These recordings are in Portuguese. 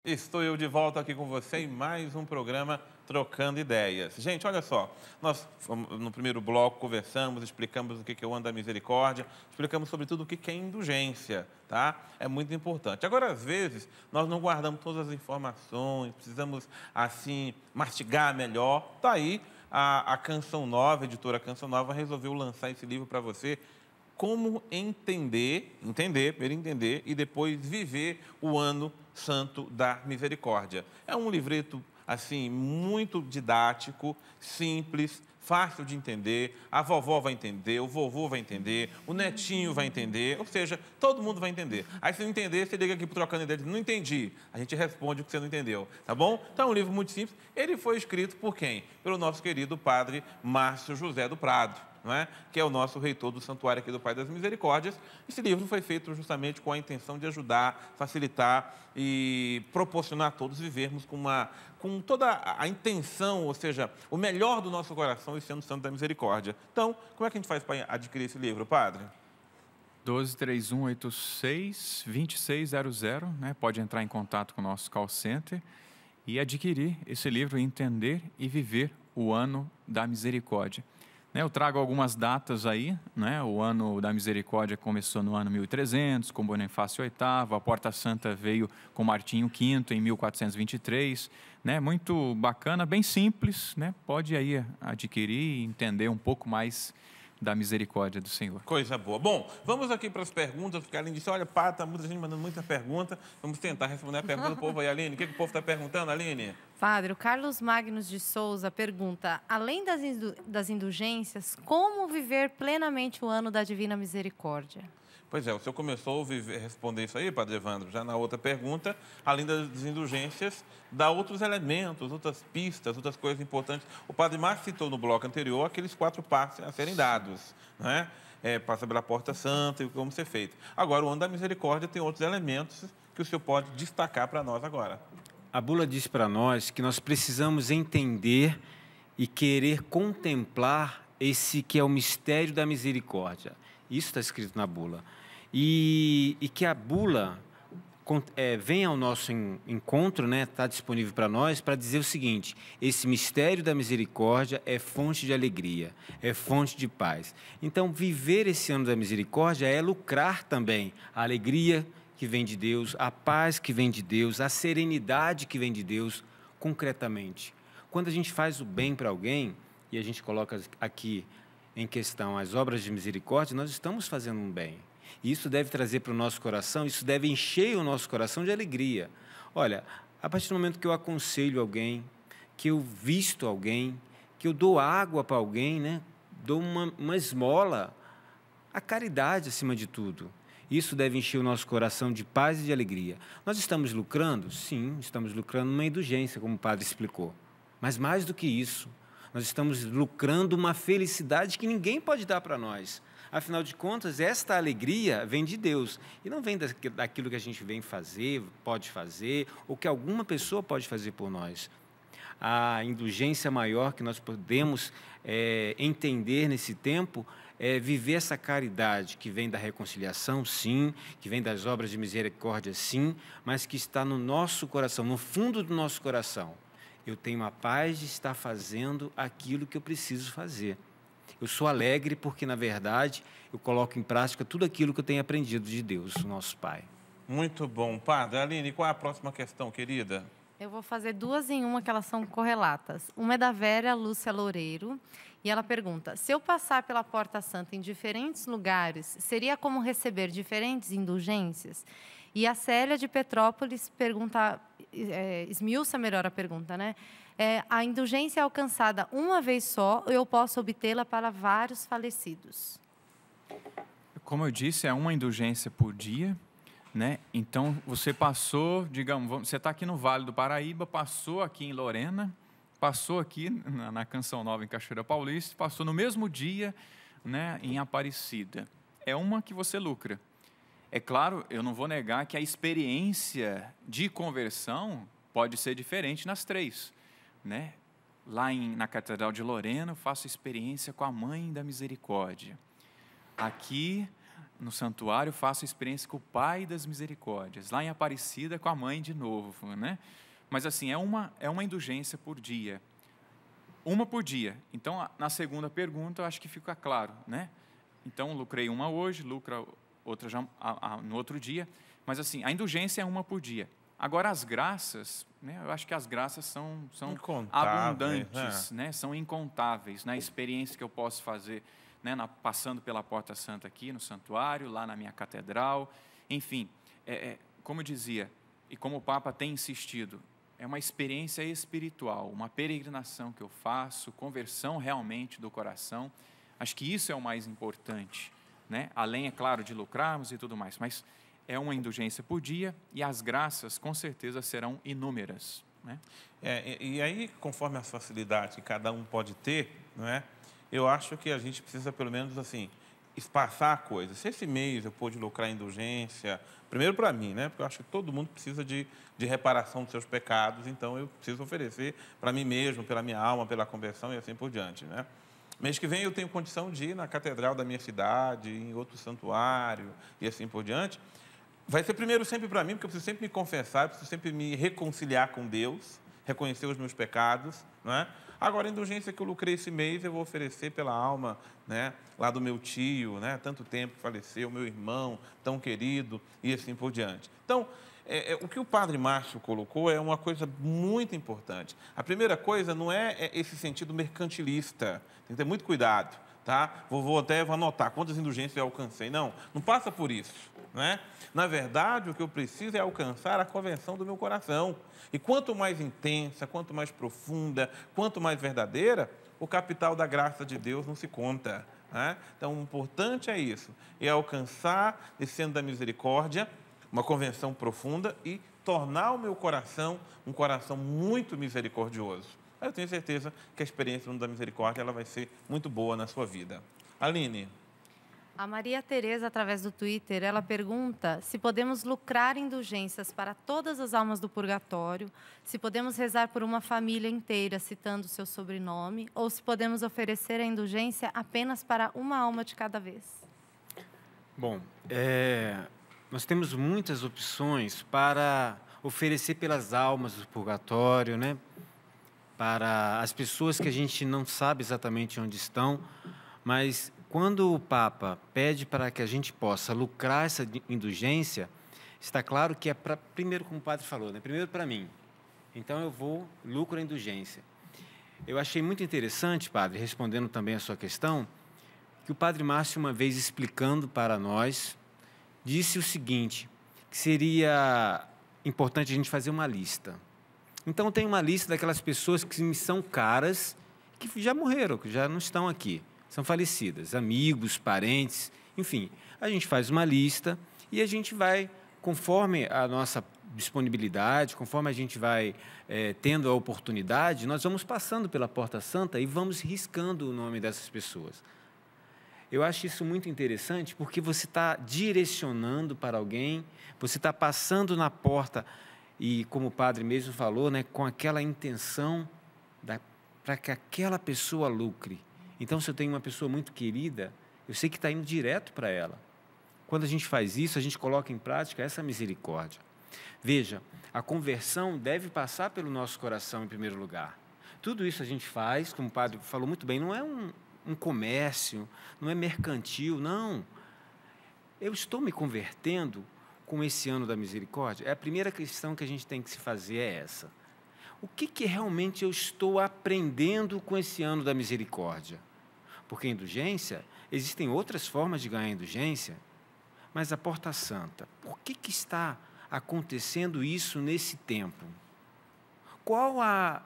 Estou eu de volta aqui com você em mais um programa Trocando Ideias. Gente, olha só, nós no primeiro bloco conversamos, explicamos o que é o ano da misericórdia, explicamos sobretudo o que é indulgência, tá? É muito importante. Agora, às vezes, nós não guardamos todas as informações, precisamos, assim, mastigar melhor. Tá aí a Canção Nova, a editora Canção Nova, resolveu lançar esse livro para você, como primeiro entender e depois viver o ano santo da misericórdia. É um livreto, assim, muito didático, simples, fácil de entender, a vovó vai entender, o vovô vai entender, o netinho vai entender, ou seja, todo mundo vai entender. Aí, se não entender, você liga aqui para Trocando Ideias, não entendi. A gente responde o que você não entendeu, tá bom? Então, é um livro muito simples. Ele foi escrito por quem? Pelo nosso querido padre Márcio José do Prado, não é? Que é o nosso reitor do Santuário aqui do Pai das Misericórdias. Esse livro foi feito justamente com a intenção de ajudar, facilitar e proporcionar a todos vivermos com toda a intenção, ou seja, o melhor do nosso coração esse ano santo da misericórdia. Então, como é que a gente faz para adquirir esse livro, padre? 123186-2600, né? Pode entrar em contato com o nosso call center e adquirir esse livro, Entender e Viver o Ano da Misericórdia. Eu trago algumas datas aí, né? O ano da misericórdia começou no ano 1300, com Bonifácio VIII, a Porta Santa veio com Martinho V em 1423, né? Muito bacana, bem simples, né? Pode aí adquirir e entender um pouco mais da misericórdia do Senhor. Coisa boa. Bom, vamos aqui para as perguntas, porque a Aline disse, olha, pá, tá muita gente mandando muita pergunta, vamos tentar responder a pergunta do povo aí, Aline. O que o povo está perguntando, Aline? Padre, o Carlos Magnus de Souza pergunta, além das indulgências, como viver plenamente o ano da Divina Misericórdia? Pois é, o senhor começou a responder isso aí, padre Evandro, já na outra pergunta, além das indulgências, dá outros elementos, outras pistas, outras coisas importantes. O padre Márcio citou no bloco anterior aqueles 4 passos a serem dados, não é? Passa pela Porta Santa e como ser feito. Agora, o ano da misericórdia tem outros elementos que o senhor pode destacar para nós agora. A bula diz para nós que nós precisamos entender e querer contemplar esse que é o mistério da misericórdia. Isso está escrito na bula. E que a bula venha ao nosso encontro, né? Está disponível para nós, para dizer o seguinte: esse mistério da misericórdia é fonte de alegria, é fonte de paz. Então, viver esse ano da misericórdia é lucrar também a alegria que vem de Deus, a paz que vem de Deus, a serenidade que vem de Deus, concretamente. Quando a gente faz o bem para alguém, e a gente coloca aqui em questão as obras de misericórdia, nós estamos fazendo um bem. E isso deve trazer para o nosso coração, isso deve encher o nosso coração de alegria. Olha, a partir do momento que eu aconselho alguém, que eu visto alguém, que eu dou água para alguém, né? Dou uma esmola, a caridade acima de tudo. Isso deve encher o nosso coração de paz e de alegria. Nós estamos lucrando? Sim, estamos lucrando uma indulgência, como o padre explicou. Mas mais do que isso, nós estamos lucrando uma felicidade que ninguém pode dar para nós. Afinal de contas, esta alegria vem de Deus e não vem daquilo que a gente vem fazer, pode fazer, ou que alguma pessoa pode fazer por nós. A indulgência maior que nós podemos entender nesse tempo é viver essa caridade que vem da reconciliação, sim, que vem das obras de misericórdia, sim, mas que está no nosso coração, no fundo do nosso coração. Eu tenho a paz de estar fazendo aquilo que eu preciso fazer. Eu sou alegre porque, na verdade, eu coloco em prática tudo aquilo que eu tenho aprendido de Deus, nosso Pai. Muito bom. Padre, Aline, qual é a próxima questão, querida? Eu vou fazer 2 em 1, que elas são correlatas. Uma é da Vera Lúcia Loureiro, e ela pergunta, se eu passar pela Porta Santa em diferentes lugares, seria como receber diferentes indulgências? E a Célia de Petrópolis pergunta, esmiuça melhor a pergunta, né? A indulgência é alcançada uma vez só ou eu posso obtê-la para vários falecidos? Como eu disse, é uma indulgência por dia, né? Então, você passou, digamos, você está aqui no Vale do Paraíba, passou aqui em Lorena, passou aqui na Canção Nova em Cachoeira Paulista, passou no mesmo dia, né, em Aparecida. É uma que você lucra. É claro, eu não vou negar que a experiência de conversão pode ser diferente nas 3, né? Lá na Catedral de Lorena, eu faço experiência com a Mãe da Misericórdia. Aqui, no santuário, faço experiência com o Pai das Misericórdias. Lá em Aparecida, com a mãe de novo, né? Mas, assim, é uma indulgência por dia. Uma por dia. Então, na segunda pergunta, eu acho que fica claro, né? Então, lucrei uma hoje, lucra outra já no outro dia. Mas, assim, a indulgência é uma por dia. Agora, as graças, né? Eu acho que as graças são abundantes, né? São incontáveis, né? A experiência que eu posso fazer, né? Passando pela Porta Santa aqui no santuário, lá na minha catedral. Enfim, como eu dizia, e como o Papa tem insistido, é uma experiência espiritual, uma peregrinação que eu faço, conversão realmente do coração. Acho que isso é o mais importante, né? Além, é claro, de lucrarmos e tudo mais, mas é uma indulgência por dia e as graças, com certeza, serão inúmeras, né? E aí, conforme a facilidade que cada um pode ter, não é? Eu acho que a gente precisa, pelo menos, assim, espaçar a coisa. Se esse mês eu pude lucrar indulgência, primeiro para mim, né? Porque eu acho que todo mundo precisa de reparação dos seus pecados, então eu preciso oferecer para mim mesmo, pela minha alma, pela conversão e assim por diante, né? Mês que vem eu tenho condição de ir na catedral da minha cidade, em outro santuário e assim por diante. Vai ser primeiro sempre para mim, porque eu preciso sempre me confessar, eu preciso sempre me reconciliar com Deus, reconhecer os meus pecados, não é? Agora, a indulgência que eu lucrei esse mês, eu vou oferecer pela alma, né, lá do meu tio, né, tanto tempo que faleceu, meu irmão, tão querido, e assim por diante. Então, o que o Padre Márcio colocou é uma coisa muito importante. A primeira coisa não é esse sentido mercantilista, tem que ter muito cuidado, tá? Vou anotar quantas indulgências eu alcancei. Não passa por isso, né? Na verdade, o que eu preciso é alcançar a conversão do meu coração. E quanto mais intensa, quanto mais profunda, quanto mais verdadeira, o capital da graça de Deus não se conta, né? Então, o importante é isso, é alcançar, descendo da misericórdia, uma conversão profunda e tornar o meu coração um coração muito misericordioso. Eu tenho certeza que a experiência da misericórdia ela vai ser muito boa na sua vida. Aline. A Maria Tereza, através do Twitter, ela pergunta se podemos lucrar indulgências para todas as almas do purgatório, se podemos rezar por uma família inteira citando seu sobrenome, ou se podemos oferecer a indulgência apenas para uma alma de cada vez. Bom, nós temos muitas opções para oferecer pelas almas do purgatório, né? Para as pessoas que a gente não sabe exatamente onde estão, mas quando o Papa pede para que a gente possa lucrar essa indulgência, está claro que é para, primeiro, como o padre falou, né? Primeiro para mim. Então eu lucro a indulgência. Eu achei muito interessante, padre, respondendo também a sua questão, que o Padre Márcio, uma vez explicando para nós, disse o seguinte, que seria importante a gente fazer uma lista. Então tem uma lista daquelas pessoas que me são caras, que já morreram, que já não estão aqui. São falecidas, amigos, parentes, enfim. A gente faz uma lista e a gente vai, conforme a nossa disponibilidade, conforme a gente vai tendo a oportunidade, nós vamos passando pela Porta Santa e vamos riscando o nome dessas pessoas. Eu acho isso muito interessante porque você está direcionando para alguém, você está passando na porta e, como o padre mesmo falou, né, com aquela intenção para que aquela pessoa lucre. Então, se eu tenho uma pessoa muito querida, eu sei que está indo direto para ela. Quando a gente faz isso, a gente coloca em prática essa misericórdia. Veja, a conversão deve passar pelo nosso coração em primeiro lugar. Tudo isso a gente faz, como o padre falou muito bem, não é um comércio, não é mercantil, não. Eu estou me convertendo com esse ano da misericórdia? A primeira questão que a gente tem que se fazer é essa. O que realmente eu estou aprendendo com esse ano da misericórdia? Porque indulgência, existem outras formas de ganhar indulgência, mas a Porta Santa, por que está acontecendo isso nesse tempo? Qual a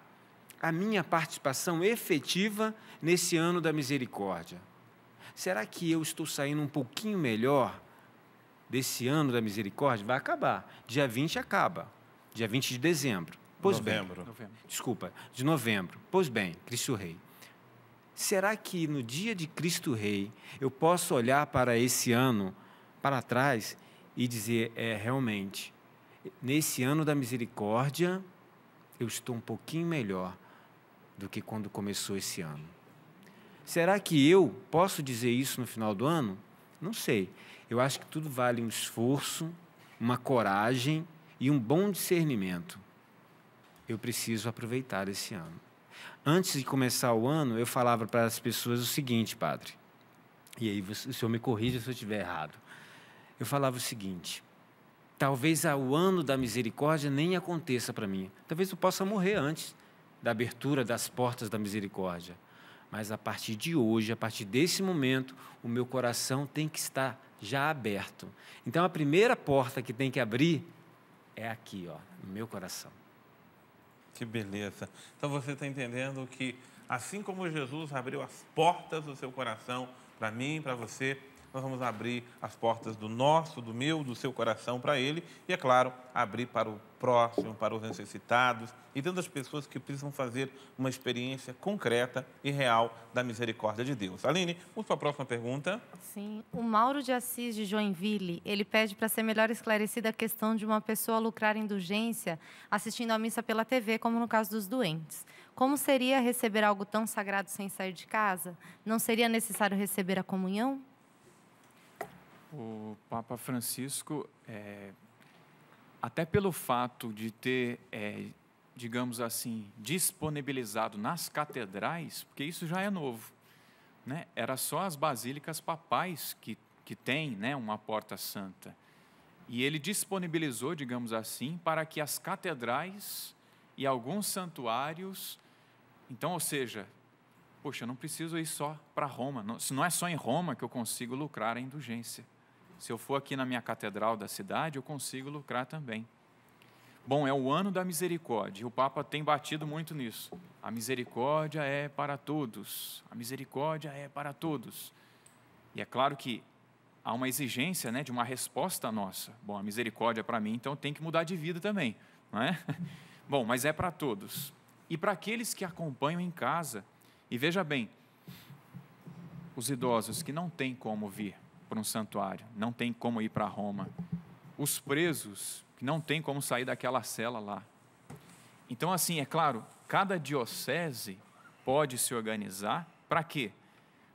minha participação efetiva nesse ano da misericórdia? Será que eu estou saindo um pouquinho melhor desse ano da misericórdia? Vai acabar. Dia 20 acaba. Dia 20 de dezembro. Pois Novembro. bem. Desculpa, de novembro. Pois bem, Cristo Rei. Será que no dia de Cristo Rei eu posso olhar para esse ano, para trás, e dizer, realmente, nesse ano da misericórdia, eu estou um pouquinho melhor do que quando começou esse ano? Será que eu posso dizer isso no final do ano? Não sei. Eu acho que tudo vale um esforço, uma coragem e um bom discernimento. Eu preciso aproveitar esse ano. Antes de começar o ano, eu falava para as pessoas o seguinte, padre, e aí o senhor me corrija se eu estiver errado. Eu falava o seguinte: talvez o ano da misericórdia nem aconteça para mim. Talvez eu possa morrer antes da abertura das portas da misericórdia. Mas a partir de hoje, a partir desse momento, o meu coração tem que estar já aberto. Então, a primeira porta que tem que abrir é aqui, ó, no meu coração. Que beleza. Então, você está entendendo que, assim como Jesus abriu as portas do seu coração para mim, para você, nós vamos abrir as portas do nosso, do meu, do seu coração para Ele e, é claro, abrir para o próximo, para os necessitados e tantas pessoas que precisam fazer uma experiência concreta e real da misericórdia de Deus. Aline, vamos para a próxima pergunta. Sim, o Mauro de Assis de Joinville, ele pede para ser melhor esclarecida a questão de uma pessoa lucrar indulgência assistindo a missa pela TV, como no caso dos doentes. Como seria receber algo tão sagrado sem sair de casa? Não seria necessário receber a comunhão? O Papa Francisco, até pelo fato de ter, digamos assim, disponibilizado nas catedrais, porque isso já é novo, né? Era só as basílicas papais que têm, né, uma porta santa. E ele disponibilizou, digamos assim, para que as catedrais e alguns santuários... Então, ou seja, poxa, eu não preciso ir só para Roma. Não é só em Roma que eu consigo lucrar a indulgência. Se eu for aqui na minha catedral da cidade, eu consigo lucrar também. Bom, é o ano da misericórdia, e o Papa tem batido muito nisso. A misericórdia é para todos, a misericórdia é para todos. E é claro que há uma exigência, né, de uma resposta nossa. Bom, a misericórdia é para mim, então tem que mudar de vida também, não é? Bom, mas é para todos. E para aqueles que acompanham em casa, e veja bem, os idosos que não têm como vir para um santuário, não tem como ir para Roma, os presos que não tem como sair daquela cela lá. Então, assim, é claro, cada diocese pode se organizar para quê?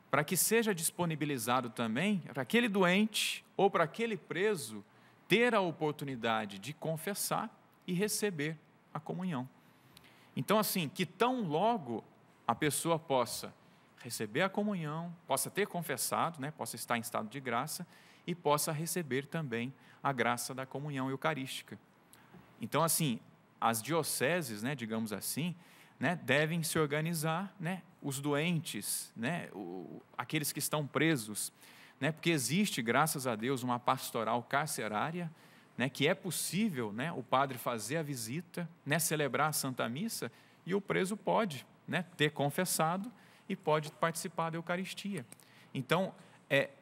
Para que seja disponibilizado também para aquele doente ou para aquele preso ter a oportunidade de confessar e receber a comunhão. Então, assim, que tão logo a pessoa possa receber a comunhão, possa ter confessado, né, possa estar em estado de graça e possa receber também a graça da comunhão eucarística. Então, assim, as dioceses, né, digamos assim, né, devem se organizar, né, os doentes, né, aqueles que estão presos, né, porque existe, graças a Deus, uma pastoral carcerária, né, que é possível, né, o padre fazer a visita, né, celebrar a Santa Missa e o preso pode, né, ter confessado e pode participar da Eucaristia. Então,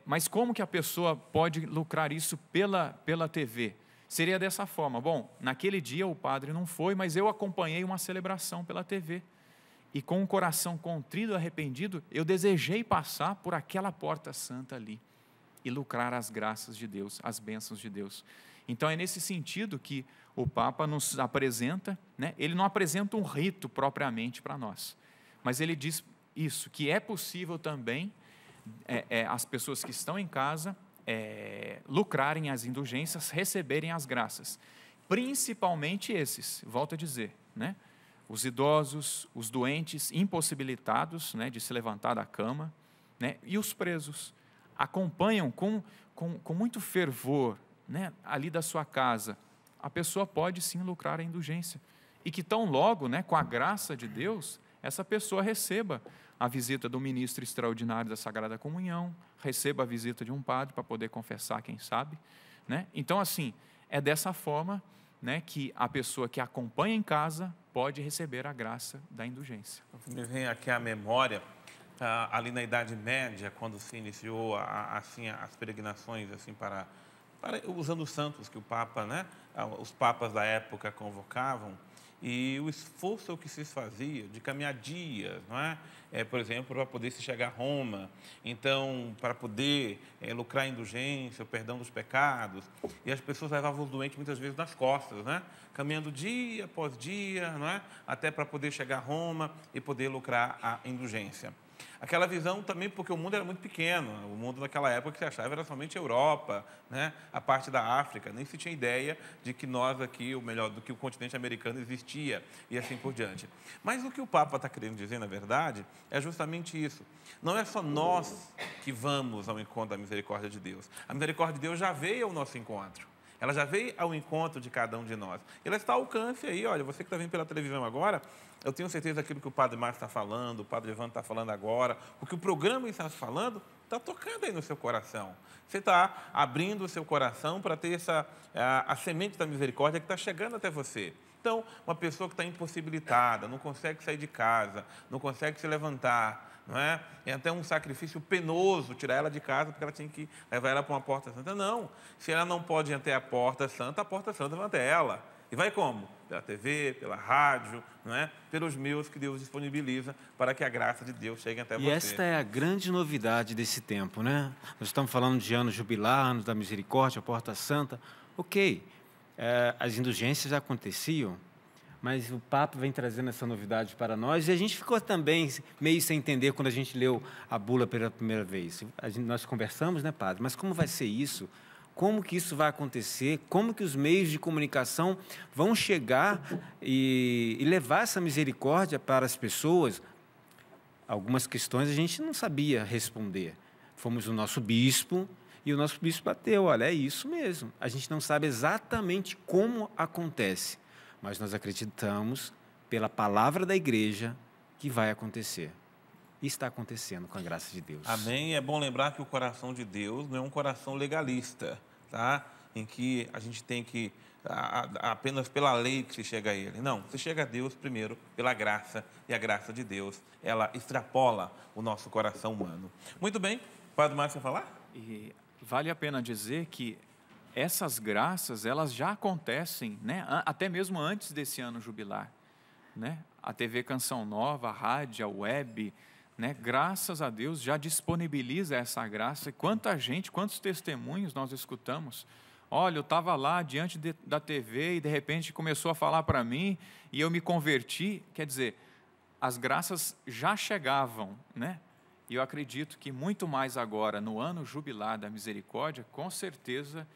mas como que a pessoa pode lucrar isso pela TV? Seria dessa forma: bom, naquele dia o padre não foi, mas eu acompanhei uma celebração pela TV. E com o coração contrito e arrependido, eu desejei passar por aquela porta santa ali e lucrar as graças de Deus, as bênçãos de Deus. Então, é nesse sentido que o Papa nos apresenta, né? Ele não apresenta um rito propriamente para nós, mas ele diz isso, que é possível também as pessoas que estão em casa lucrarem as indulgências, receberem as graças. Principalmente esses, volto a dizer, né? Os idosos, os doentes impossibilitados, né, de se levantar da cama, né, e os presos. Acompanham com muito fervor, né, ali da sua casa. A pessoa pode sim lucrar a indulgência. E que tão logo, né, com a graça de Deus, essa pessoa receba a visita do ministro extraordinário da Sagrada Comunhão, receba a visita de um padre para poder confessar, quem sabe, né? Então, assim, é dessa forma, né, que a pessoa que acompanha em casa pode receber a graça da indulgência. Me vem aqui à memória, ali na Idade Média, quando se iniciou assim, as peregrinações assim, para usando os santos que o Papa, né, os papas da época convocavam, e o esforço que se fazia de caminhar dias, não é? Por exemplo, para poder se chegar a Roma, então, para poder lucrar a indulgência, o perdão dos pecados, e as pessoas levavam os doentes muitas vezes nas costas, né? Caminhando dia após dia, não é? Até para poder chegar a Roma e poder lucrar a indulgência. Aquela visão também porque o mundo era muito pequeno. O mundo naquela época que se achava era somente Europa, né? A parte da África. Nem se tinha ideia de que nós aqui, ou melhor, do que o continente americano existia e assim por diante. Mas o que o Papa está querendo dizer, na verdade, é justamente isso. Não é só nós que vamos ao encontro da misericórdia de Deus. A misericórdia de Deus já veio ao nosso encontro. Ela já veio ao encontro de cada um de nós. Ela está ao alcance aí, olha, você que está vendo pela televisão agora, eu tenho certeza que aquilo que o Padre Márcio está falando, o Padre Evandro está falando agora, o que o programa está falando, está tocando aí no seu coração. Você está abrindo o seu coração para ter a semente da misericórdia que está chegando até você. Então, uma pessoa que está impossibilitada, não consegue sair de casa, não consegue se levantar, não é? É até um sacrifício penoso tirar ela de casa porque ela tinha que levar ela para uma porta santa. Não, se ela não pode ir até a porta santa vai até ela. E vai como? Pela TV, pela rádio, não é? Pelos meios que Deus disponibiliza para que a graça de Deus chegue até você. E esta é a grande novidade desse tempo, né? Nós estamos falando de anos jubilar, anos da misericórdia, porta santa. Ok, as indulgências já aconteciam, mas o Papa vem trazendo essa novidade para nós e a gente ficou também meio sem entender quando a gente leu a bula pela primeira vez. Nós conversamos, né, Padre? Mas como vai ser isso? Como que isso vai acontecer? Como que os meios de comunicação vão chegar e levar essa misericórdia para as pessoas? Algumas questões a gente não sabia responder. Fomos o nosso bispo e o nosso bispo bateu. Olha, é isso mesmo. A gente não sabe exatamente como acontece, mas nós acreditamos, pela palavra da igreja, que vai acontecer. E está acontecendo, com a graça de Deus. Amém. É bom lembrar que o coração de Deus não é um coração legalista, tá? Em que a gente tem que, apenas pela lei que se chega a Ele. Não, se chega a Deus primeiro pela graça, e a graça de Deus, ela extrapola o nosso coração humano. Muito bem. Padre Márcio, quer falar? E vale a pena dizer que essas graças, elas já acontecem, né? Até mesmo antes desse ano jubilar, né? A TV Canção Nova, a rádio, a web, né? Graças a Deus já disponibiliza essa graça. E quanta gente, quantos testemunhos nós escutamos. Olha, eu estava lá diante da TV e de repente começou a falar para mim e eu me converti. Quer dizer, as graças já chegavam, né? E eu acredito que muito mais agora, no ano jubilar da misericórdia, com certeza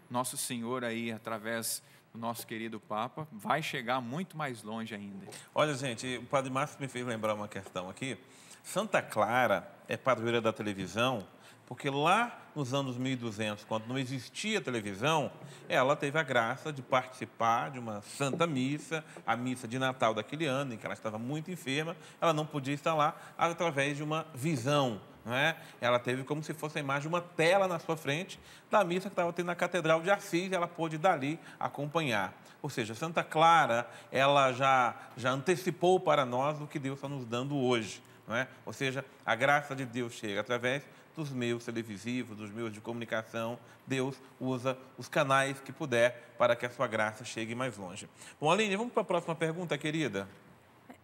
nosso Senhor aí, através do nosso querido Papa, vai chegar muito mais longe ainda. Olha, gente, o Padre Márcio me fez lembrar uma questão aqui. Santa Clara é padroeira da televisão, porque lá nos anos 1200, quando não existia televisão, ela teve a graça de participar de uma Santa Missa, a missa de Natal daquele ano, em que ela estava muito enferma, ela não podia estar lá através de uma visão. Não é? Ela teve como se fosse a imagem de uma tela na sua frente da missa que estava tendo na Catedral de Assis, e ela pôde dali acompanhar. Ou seja, Santa Clara, ela já antecipou para nós o que Deus está nos dando hoje. Não é? Ou seja, a graça de Deus chega através dos meios televisivos, dos meios de comunicação. Deus usa os canais que puder para que a sua graça chegue mais longe. Bom, Aline, vamos para a próxima pergunta, querida.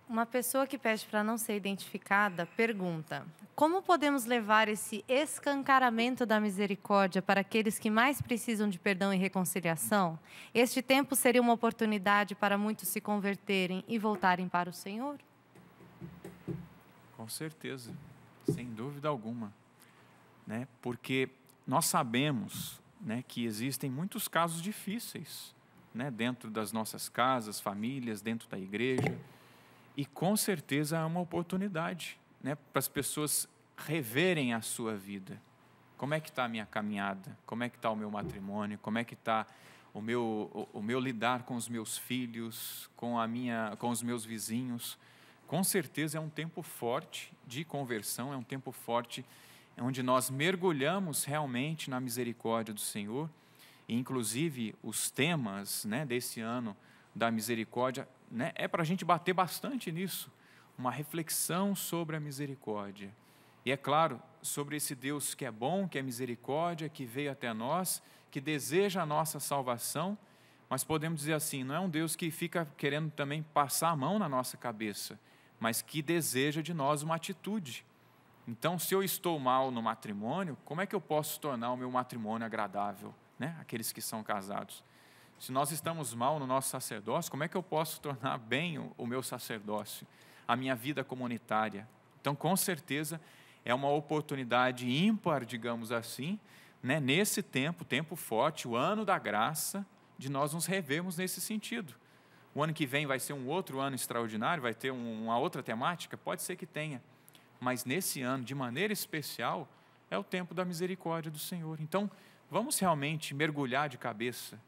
Uma pessoa que pede para não ser identificada pergunta: como podemos levar esse escancaramento da misericórdia para aqueles que mais precisam de perdão e reconciliação? Este tempo seria uma oportunidade para muitos se converterem e voltarem para o Senhor? Com certeza, sem dúvida alguma, né? Porque nós sabemos, né, que existem muitos casos difíceis, né, dentro das nossas casas, famílias, dentro da igreja. E, com certeza, é uma oportunidade, né, para as pessoas reverem a sua vida. Como é que está a minha caminhada? Como é que está o meu matrimônio? Como é que está o meu lidar com os meus filhos, com os meus vizinhos? Com certeza é um tempo forte de conversão, é um tempo forte onde nós mergulhamos realmente na misericórdia do Senhor. E, inclusive, os temas, né, desse ano da misericórdia, né, é para a gente bater bastante nisso, uma reflexão sobre a misericórdia. E, é claro, sobre esse Deus que é bom, que é misericórdia, que veio até nós, que deseja a nossa salvação, mas podemos dizer assim, não é um Deus que fica querendo também passar a mão na nossa cabeça, mas que deseja de nós uma atitude. Então, se eu estou mal no matrimônio, como é que eu posso tornar o meu matrimônio agradável, né? Aqueles que são casados. Se nós estamos mal no nosso sacerdócio, como é que eu posso tornar bem o meu sacerdócio, a minha vida comunitária? Então, com certeza, é uma oportunidade ímpar, digamos assim, né, nesse tempo forte, o ano da graça, de nós nos revermos nesse sentido. O ano que vem vai ser um outro ano extraordinário, vai ter uma outra temática? Pode ser que tenha. Mas nesse ano, de maneira especial, é o tempo da misericórdia do Senhor. Então, vamos realmente mergulhar de cabeça,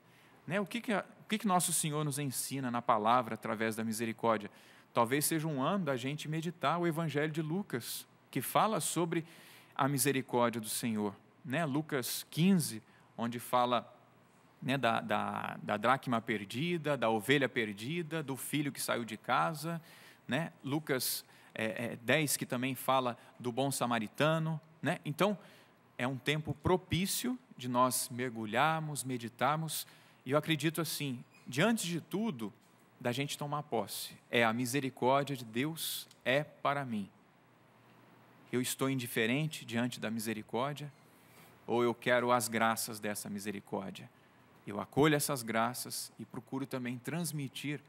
né? O que nosso Senhor nos ensina na palavra através da misericórdia? Talvez seja um ano da gente meditar o Evangelho de Lucas, que fala sobre a misericórdia do Senhor, né? Lucas 15, onde fala, né, da dracma perdida, da ovelha perdida, do filho que saiu de casa, né? Lucas 10, que também fala do bom samaritano, né? Então, é um tempo propício de nós mergulharmos, meditarmos, e eu acredito assim, diante de tudo, da gente tomar posse. A misericórdia de Deus é para mim. Eu estou indiferente diante da misericórdia, ou eu quero as graças dessa misericórdia? Eu acolho essas graças e procuro também transmitir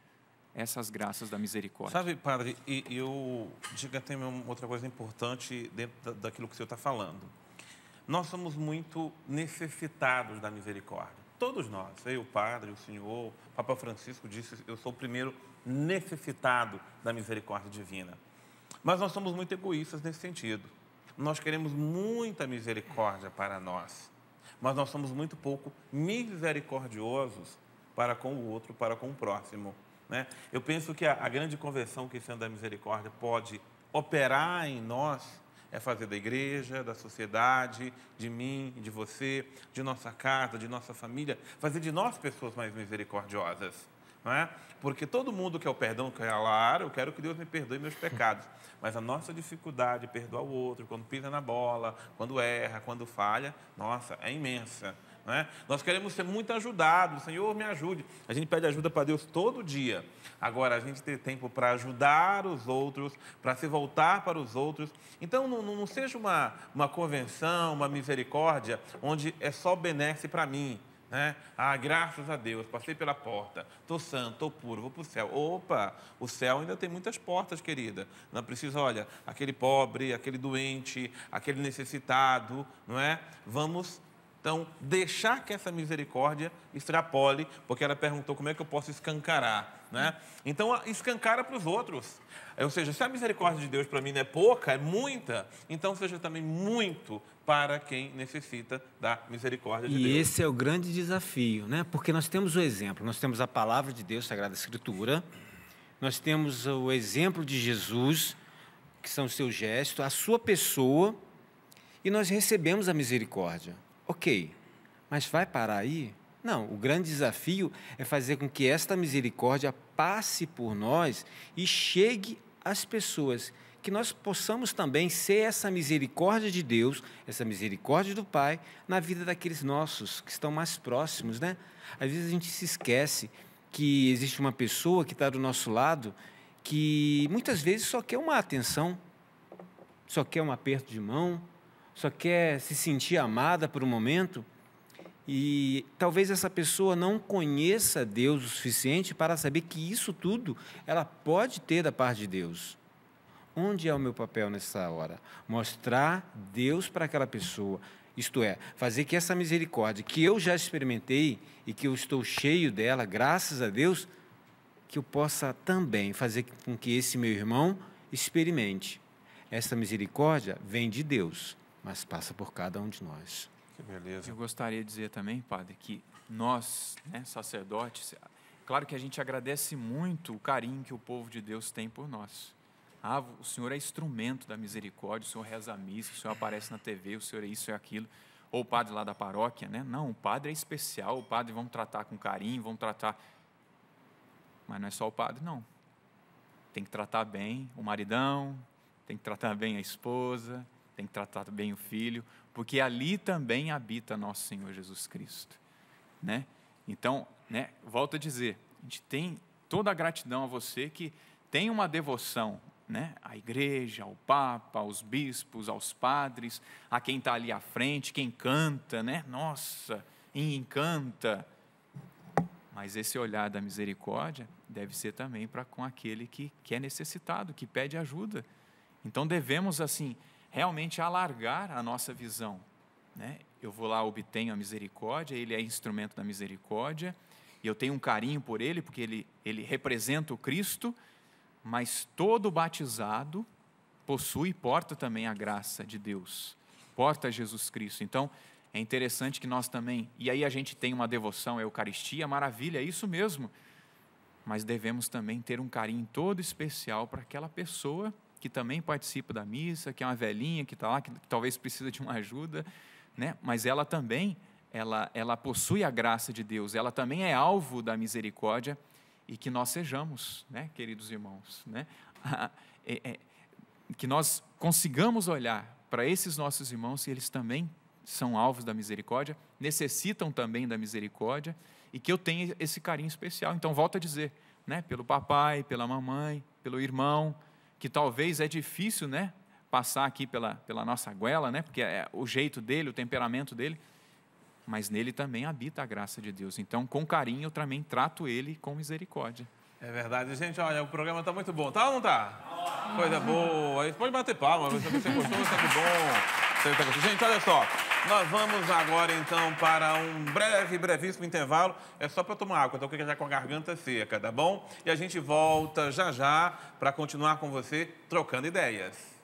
essas graças da misericórdia. Sabe, padre, e eu digo até outra coisa importante dentro daquilo que o senhor está falando. Nós somos muito necessitados da misericórdia. Todos nós, eu, o padre, o senhor, o Papa Francisco disse, eu sou o primeiro necessitado da misericórdia divina. Mas nós somos muito egoístas nesse sentido. Nós queremos muita misericórdia para nós, mas nós somos muito pouco misericordiosos para com o outro, para com o próximo, né? Eu penso que a grande conversão que esse ano da misericórdia pode operar em nós é fazer da igreja, da sociedade, de mim, de você, de nossa casa, de nossa família, fazer de nós pessoas mais misericordiosas, não é? Porque todo mundo quer o perdão, claro, eu quero que Deus me perdoe meus pecados, mas a nossa dificuldade de perdoar o outro, quando pisa na bola, quando erra, quando falha, nossa, é imensa, não é? Nós queremos ser muito ajudados, Senhor, me ajude. A gente pede ajuda para Deus todo dia. Agora, a gente ter tempo para ajudar os outros, para se voltar para os outros. Então, não seja uma convenção, uma misericórdia, onde é só benesse para mim, né? Ah, graças a Deus, passei pela porta, estou santo, estou puro, vou para o céu. Opa, o céu ainda tem muitas portas, querida. Não precisa, olha, aquele pobre, aquele doente, aquele necessitado, não é? Vamos, então, deixar que essa misericórdia extrapole, porque ela perguntou como é que eu posso escancarar, né? Então, escancara para os outros. Ou seja, se a misericórdia de Deus para mim não é pouca, é muita, então seja também muito para quem necessita da misericórdia de Deus. E esse é o grande desafio, né? Porque nós temos o exemplo, nós temos a palavra de Deus, Sagrada Escritura, nós temos o exemplo de Jesus, que são os seus gestos, a sua pessoa, e nós recebemos a misericórdia. Ok, mas vai parar aí? Não, o grande desafio é fazer com que esta misericórdia passe por nós e chegue às pessoas, que nós possamos também ser essa misericórdia de Deus, essa misericórdia do Pai, na vida daqueles nossos que estão mais próximos, né? Às vezes a gente se esquece que existe uma pessoa que está do nosso lado que muitas vezes só quer uma atenção, só quer um aperto de mão, só quer se sentir amada por um momento, e talvez essa pessoa não conheça Deus o suficiente para saber que isso tudo ela pode ter da parte de Deus. Onde é o meu papel nessa hora? Mostrar Deus para aquela pessoa, isto é, fazer que essa misericórdia que eu já experimentei e que eu estou cheio dela, graças a Deus, que eu possa também fazer com que esse meu irmão experimente. Essa misericórdia vem de Deus, mas passa por cada um de nós. Que beleza. Eu gostaria de dizer também, padre, que nós, né, sacerdotes, claro que a gente agradece muito o carinho que o povo de Deus tem por nós. Ah, o Senhor é instrumento da misericórdia, o Senhor reza a missa, o Senhor aparece na TV, o Senhor é isso e aquilo. Ou o padre lá da paróquia, né? Não, o padre é especial, o padre vamos tratar com carinho, vamos tratar... Mas não é só o padre, não. Tem que tratar bem o maridão, tem que tratar bem a esposa, tem que tratar bem o filho, porque ali também habita nosso Senhor Jesus Cristo, né? Então, né, volto a dizer, a gente tem toda a gratidão a você que tem uma devoção, né, à igreja, ao Papa, aos bispos, aos padres, a quem está ali à frente, quem canta, né? Nossa, encanta. Mas esse olhar da misericórdia deve ser também para com aquele que é necessitado, que pede ajuda. Então, devemos, assim, realmente alargar a nossa visão, né? Eu vou lá, obtenho a misericórdia, ele é instrumento da misericórdia, e eu tenho um carinho por ele, porque ele representa o Cristo, mas todo batizado possui e porta também a graça de Deus, porta Jesus Cristo. Então, é interessante que nós também, e aí a gente tem uma devoção à Eucaristia, maravilha, é isso mesmo, mas devemos também ter um carinho todo especial para aquela pessoa que também participa da missa, que é uma velhinha, que está lá, que talvez precisa de uma ajuda, né? Mas ela também, ela possui a graça de Deus, ela também é alvo da misericórdia, e que nós sejamos, né, queridos irmãos, né? Que nós consigamos olhar para esses nossos irmãos, e eles também são alvos da misericórdia, necessitam também da misericórdia, e que eu tenha esse carinho especial. Então, volto a dizer, né, pelo papai, pela mamãe, pelo irmão, que talvez é difícil, né, passar aqui pela nossa goela, né, porque é o jeito dele, o temperamento dele, mas nele também habita a graça de Deus. Então, com carinho, eu também trato ele com misericórdia. É verdade. Gente, olha, o programa está muito bom. Tá ou não tá? Coisa boa. Aí pode bater palma, você gostou, sempre bom. Gente, olha só. Nós vamos agora, então, para um brevíssimo intervalo. É só para eu tomar água, então, porque já com a garganta seca, tá bom? E a gente volta já para continuar com você trocando ideias.